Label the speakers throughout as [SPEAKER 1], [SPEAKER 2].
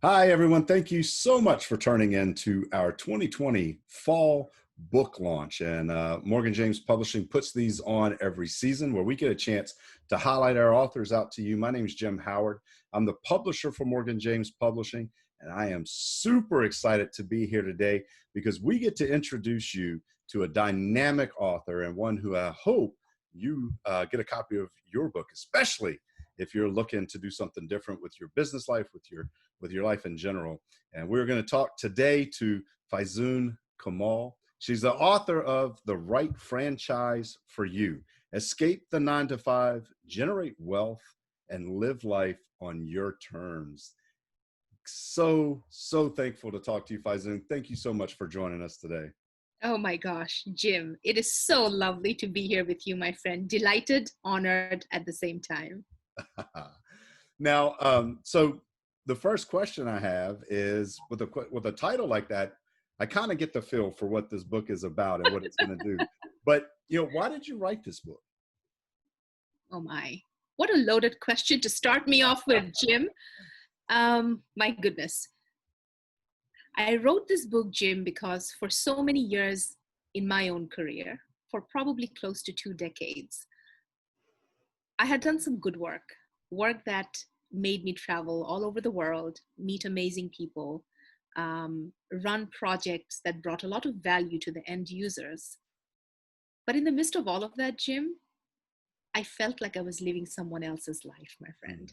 [SPEAKER 1] Hi, everyone. Thank you so much for turning in to our 2020 fall book launch. And Morgan James Publishing puts these on every season where we get a chance to highlight our authors out to you. My name is Jim Howard. I'm the publisher for Morgan James Publishing, and I am super excited to be here today because we get to introduce you to a dynamic author and one who I hope you get a copy of your book, especially if you're looking to do something different with your business life, with your life in general. And we're going to talk today to Faizun Kamal. She's the author of The Right Franchise for You. Escape the 9 to 5, generate wealth, and live life on your terms. So thankful to talk to you, Faizun. Thank you so much for joining us today.
[SPEAKER 2] Oh my gosh, Jim, it is so lovely to be here with you, my friend. Delighted, honored at the same time.
[SPEAKER 1] Now, so the first question I have is with a title like that, I kind of get the feel for what this book is about and what it's going to do. But why did you write this book?
[SPEAKER 2] Oh my, what a loaded question to start me off with, Jim. My goodness. I wrote this book, Jim, because for so many years in my own career, for probably close to 2 decades, I had done some good work that made me travel all over the world, meet amazing people, run projects that brought a lot of value to the end users. But in the midst of all of that, Jim, I felt like I was living someone else's life, my friend.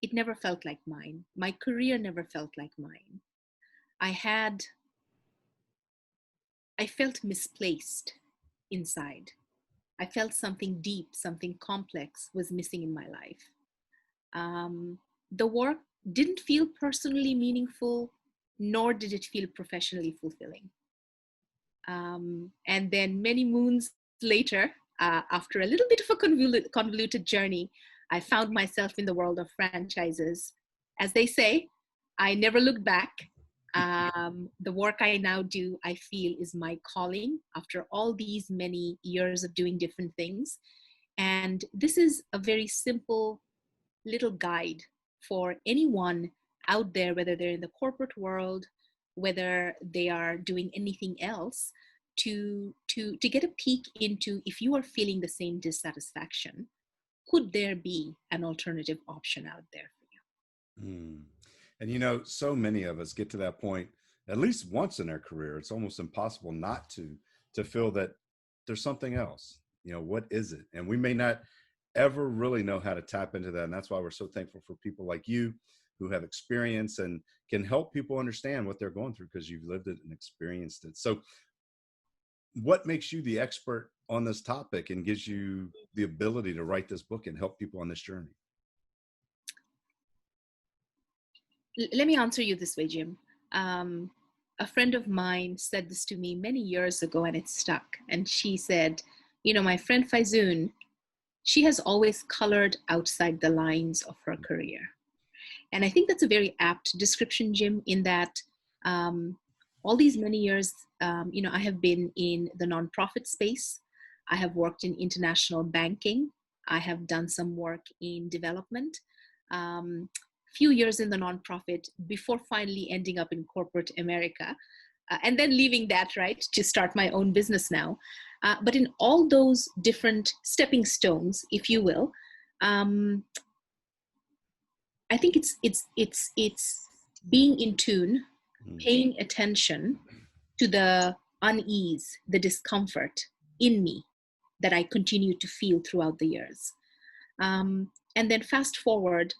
[SPEAKER 2] It never felt like mine. My career never felt like mine. I had, I felt misplaced inside. I felt something deep, something complex was missing in my life. The work didn't feel personally meaningful, nor did it feel professionally fulfilling. And then many moons later, after a little bit of a convoluted journey, I found myself in the world of franchises. As they say, I never looked back. The work I now do, I feel, is my calling after all these many years of doing different things. And this is a very simple little guide for anyone out there, whether they're in the corporate world, whether they are doing anything else, to get a peek into, if you are feeling the same dissatisfaction, could there be an alternative option out there for you?
[SPEAKER 1] And so many of us get to that point at least once in their career. It's almost impossible not to feel that there's something else. What is it? And we may not ever really know how to tap into that. And that's why we're so thankful for people like you who have experience and can help people understand what they're going through because you've lived it and experienced it. So what makes you the expert on this topic and gives you the ability to write this book and help people on this journey?
[SPEAKER 2] Let me answer you this way, Jim. A friend of mine said this to me many years ago and it stuck. And she said, my friend Faizun, she has always colored outside the lines of her career. And I think that's a very apt description, Jim, in that all these many years, I have been in the nonprofit space. I have worked in international banking. I have done some work in development. Few years in the nonprofit before finally ending up in corporate America, and then leaving that, right, to start my own business now. But in all those different stepping stones, if you will, I think it's being in tune, paying attention to the unease, the discomfort in me that I continue to feel throughout the years. And then fast forward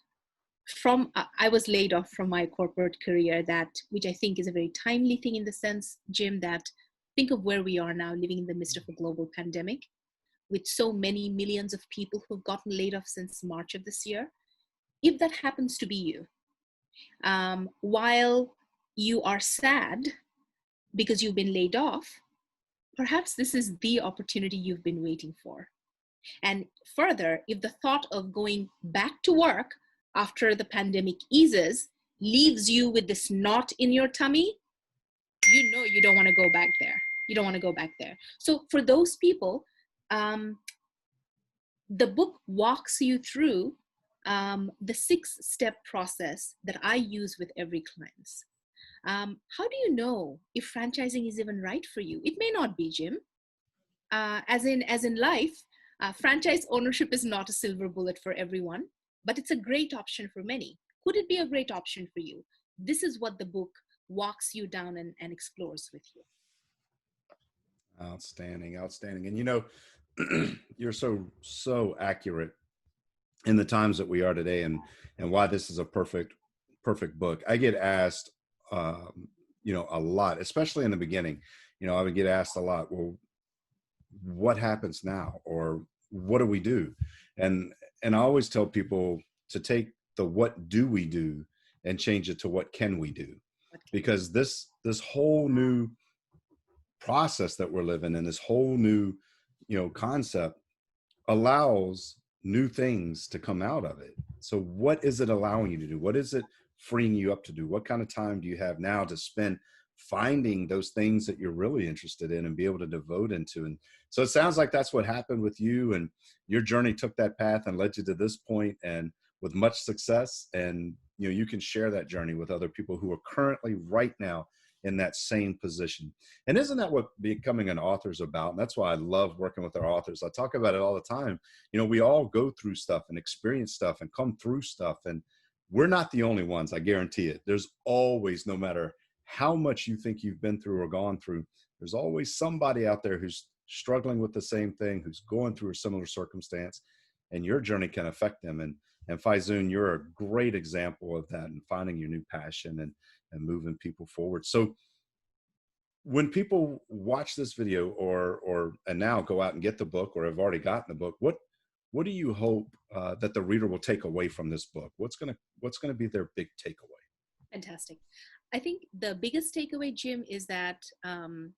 [SPEAKER 2] from I was laid off from my corporate career, which I think is a very timely thing in the sense, Jim, that think of where we are now, living in the midst of a global pandemic with so many millions of people who've gotten laid off since March of this year. If that happens to be you, while you are sad because you've been laid off, perhaps this is the opportunity you've been waiting for. And further, if the thought of going back to work after the pandemic eases leaves you with this knot in your tummy, you don't want to go back there. You don't want to go back there. So for those people, the book walks you through the 6-step process that I use with every client. How do you know if franchising is even right for you? It may not be, Jim. As in life, franchise ownership is not a silver bullet for everyone, but it's a great option for many. Could it be a great option for you? This is what the book walks you down and explores with you.
[SPEAKER 1] Outstanding, outstanding. And you know, you're so accurate in the times that we are today, and why this is a perfect book. I get asked, you know, a lot, especially in the beginning. You know, I would get asked a lot, well, what happens now, or what do we do? And I always tell people to take the what do we do and change it to what can we do, because this whole new process that we're living in, this whole new, you know, concept allows new things to come out of it. So what is it allowing you to do? What is it freeing you up to do? What kind of time do you have now to spend finding those things that you're really interested in and be able to devote into? And so it sounds like that's what happened with you, and your journey took that path and led you to this point, and with much success. And you know, you can share that journey with other people who are currently right now in that same position. And isn't that what becoming an author is about? And that's why I love working with our authors. I talk about it all the time. You know, we all go through stuff and experience stuff and come through stuff, and we're not the only ones. I guarantee it. There's always, no matter how much you think you've been through or gone through, there's always somebody out there who's struggling with the same thing, who's going through a similar circumstance, and your journey can affect them. And Faizun, you're a great example of that, and finding your new passion and moving people forward. So when people watch this video, or and now go out and get the book, or have already gotten the book, what do you hope that the reader will take away from this book? What's gonna be their big takeaway?
[SPEAKER 2] Fantastic. I think the biggest takeaway, Jim, is that, and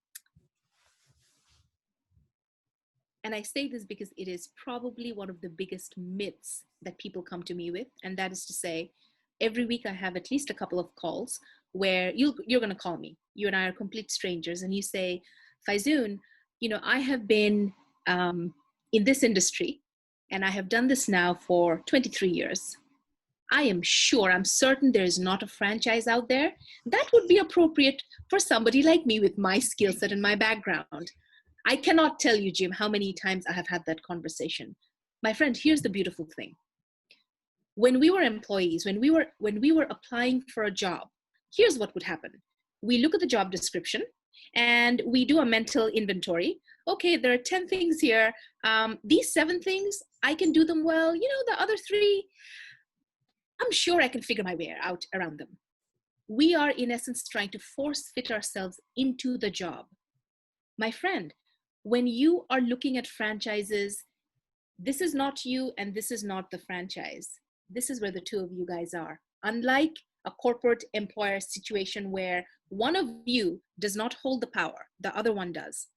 [SPEAKER 2] I say this because it is probably one of the biggest myths that people come to me with, and that is to say, every week I have at least a couple of calls where you're going to call me. You and I are complete strangers, and you say, Faizun, you know, I have been in this industry, and I have done this now for 23 years. I am sure, I'm certain there is not a franchise out there that would be appropriate for somebody like me with my skill set and my background. I cannot tell you, Jim, how many times I have had that conversation. My friend, here's the beautiful thing. When we were employees, when we were applying for a job, here's what would happen. We look at the job description and we do a mental inventory. Okay, there are 10 things here. These 7 things, I can do them well. You know, the other 3, I'm sure I can figure my way out around them. We are, in essence, trying to force fit ourselves into the job. My friend, when you are looking at franchises, this is not you and this is not the franchise. This is where the two of you guys are. Unlike a corporate employer situation where one of you does not hold the power, the other one does.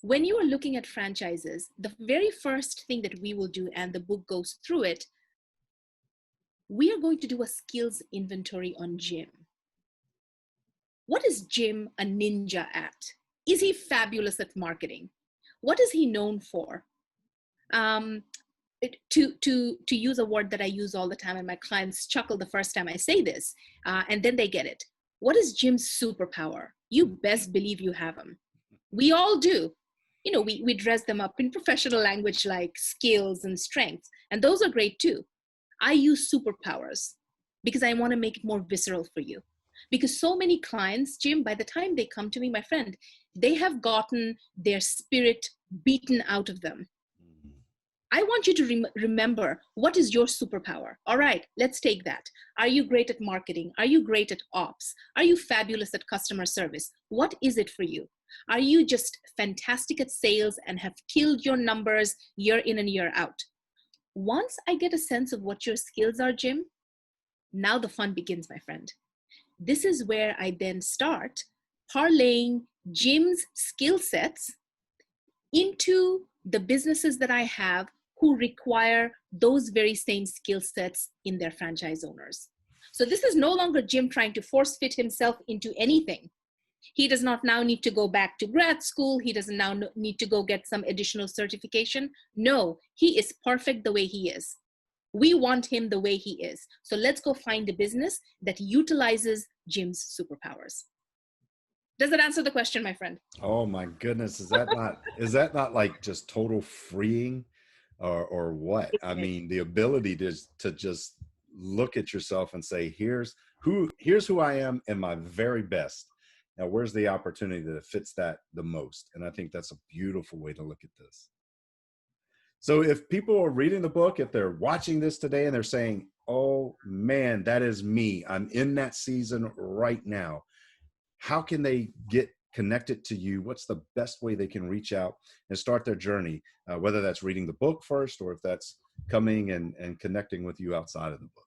[SPEAKER 2] When you are looking at franchises, the very first thing that we will do, and the book goes through it, we are going to do a skills inventory on Jim. What is Jim a ninja at? Is he fabulous at marketing? What is he known for? To use a word that I use all the time, and my clients chuckle the first time I say this, and then they get it. What is Jim's superpower? You best believe you have them. We all do. You know, we dress them up in professional language like skills and strengths, and those are great too. I use superpowers because I want to make it more visceral for you. Because so many clients, Jim, by the time they come to me, my friend, they have gotten their spirit beaten out of them. I want you to remember, what is your superpower? All right, let's take that. Are you great at marketing? Are you great at ops? Are you fabulous at customer service? What is it for you? Are you just fantastic at sales and have killed your numbers year in and year out? Once I get a sense of what your skills are, Jim, now the fun begins, my friend. This is where I then start parlaying Jim's skill sets into the businesses that I have who require those very same skill sets in their franchise owners. So this is no longer Jim trying to force fit himself into anything. He does not now need to go back to grad school. He doesn't now need to go get some additional certification. No, he is perfect the way he is. We want him the way he is. So let's go find a business that utilizes Jim's superpowers. Does that answer the question, my friend?
[SPEAKER 1] Oh my goodness. Is that not like just total freeing or what? I
[SPEAKER 2] Isn't it?
[SPEAKER 1] mean, the ability to just look at yourself and say, here's who I am in my very best. Now, where's the opportunity that fits that the most? And I think that's a beautiful way to look at this. So if people are reading the book, if they're watching this today and they're saying, oh man, that is me, I'm in that season right now, how can they get connected to you? What's the best way they can reach out and start their journey, whether that's reading the book first or if that's coming and connecting with you outside of the book?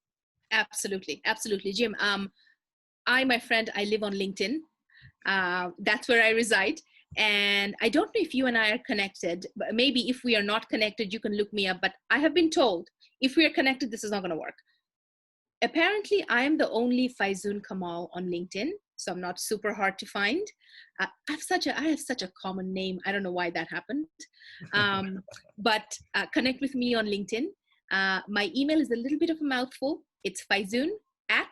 [SPEAKER 2] Absolutely. Absolutely. Jim, my friend, I live on LinkedIn. That's where I reside. And I don't know if you and I are connected, but maybe if we are not connected, you can look me up. But I have been told if we are connected, this is not going to work. Apparently, I am the only Faizun Kamal on LinkedIn, so I'm not super hard to find. I have such a common name. I don't know why that happened. But connect with me on LinkedIn. My email is a little bit of a mouthful. It's Faizun at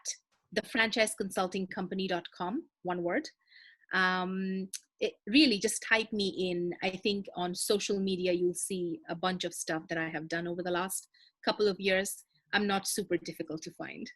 [SPEAKER 2] thefranchiseconsultingcompany.com, one word. Really just type me in. I think on social media, you'll see a bunch of stuff that I have done over the last couple of years. I'm not super difficult to find.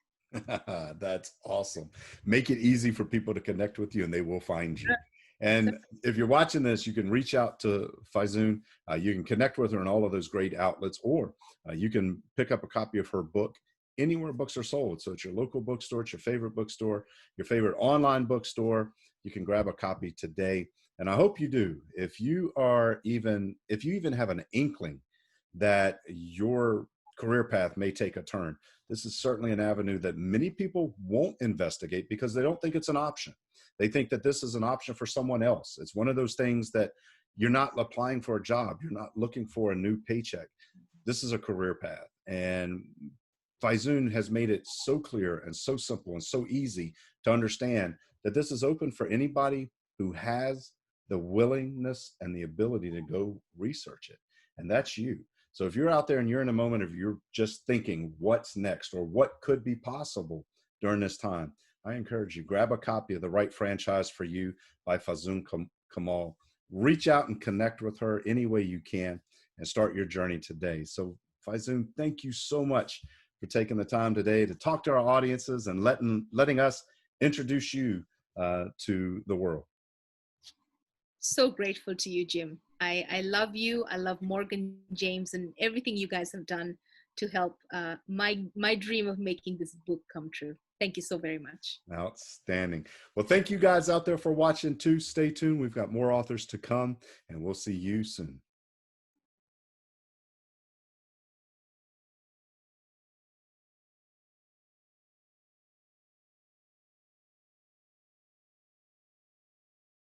[SPEAKER 1] That's awesome. Make it easy for people to connect with you and they will find you. And if you're watching this, you can reach out to Faizun. You can connect with her in all of those great outlets, or you can pick up a copy of her book anywhere books are sold. So it's your local bookstore, it's your favorite bookstore, your favorite online bookstore. You can grab a copy today. And I hope you do. If you even have an inkling that your career path may take a turn, this is certainly an avenue that many people won't investigate because they don't think it's an option. They think that this is an option for someone else. It's one of those things that you're not applying for a job. You're not looking for a new paycheck. This is a career path. And Faizun has made it so clear and so simple and so easy to understand that this is open for anybody who has the willingness and the ability to go research it. And that's you. So if you're out there and you're in a moment of you're just thinking what's next or what could be possible during this time, I encourage you, grab a copy of The Right Franchise for You by Faizun Kamal. Reach out and connect with her any way you can and start your journey today. So Faizun, thank you so much for taking the time today to talk to our audiences and letting us introduce you to the world.
[SPEAKER 2] So grateful to you, Jim. I love you. I love Morgan James and everything you guys have done to help my dream of making this book come true. Thank you so very much.
[SPEAKER 1] Outstanding. Well, thank you guys out there for watching too. Stay tuned. We've got more authors to come and we'll see you soon.